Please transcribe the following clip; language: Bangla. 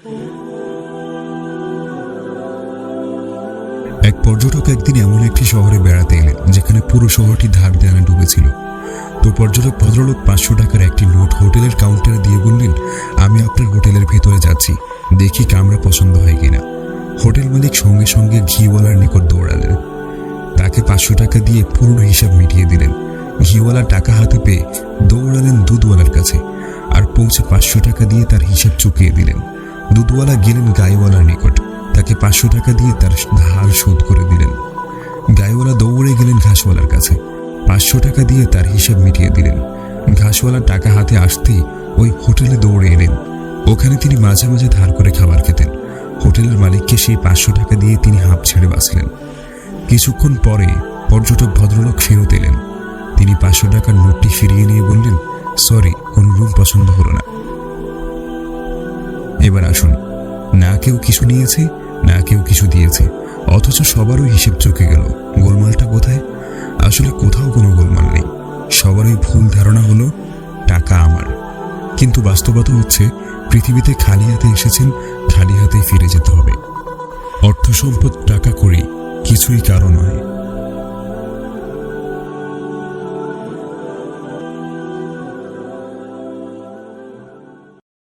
এক পর্যটক একদিন এমন একটি শহরে বেড়াতে এলেন যেখানে পুরো শহরটি ধার দেয়ালে ডুবেছিল। তো পর্যটক ভদ্রলোক 500 টাকার একটি নোট হোটেলের কাউন্টারে দিয়ে বললেন, আমি আপনার হোটেলের ভেতরে যাচ্ছি, দেখি কামরা পছন্দ হয় কিনা। হোটেল মালিক সঙ্গে সঙ্গে ঘিওয়ালার নিকট দৌড়ালেন। তাকে 500 টাকা দিয়ে পুরো হিসাব মিটিয়ে দিলেন। ঘিওয়ালা টাকা হাতে পেয়ে দৌড়ালেন দুধওয়ালার কাছে, আর পৌঁছে 500 টাকা দিয়ে তার হিসাব চুকিয়ে দিলেন। দুধওয়ালা গেলেন গাইওয়ালার নিকট, তাকে 500 টাকা দিয়ে তার ধার শোধ করে দিলেন। গাইওয়ালা দৌড়ে গেলেন ঘাসওয়ালার কাছে, 500 টাকা দিয়ে তার হিসাব মিটিয়ে দিলেন। ঘাসওয়ালার টাকা হাতে আসতেই ওই হোটেলে দৌড়ে এলেন। ওখানে তিনি মাঝে মাঝে ধার করে খাবার খেতেন। হোটেলের মালিককে সেই 500 টাকা দিয়ে তিনি হাঁপ ছেড়ে বাঁচলেন। কিছুক্ষণ পরে পর্যটক ভদ্রলোক ফেরত এলেন। তিনি 500 টাকার নোটটি ফিরিয়ে নিয়ে বললেন, সরি, কোনো রুম পছন্দ হলো না। এবার আসুন, না কেউ কিছু নিয়েছে, না কেউ কিছু দিয়েছে, অথচ সবারই হিসেব চুকে গেল। গোলমালটা কোথায়? আসলে কোথাও কোনো গোলমাল নেই। সবারই ভুল ধারণা হলো টাকা আমার, কিন্তু বাস্তবতা হচ্ছে পৃথিবীতে খালি হাতে এসেছেন, খালি হাতে ফিরে যেতে হবে। অর্থ সম্পদ টাকা করি কিছুই কারণ নয়।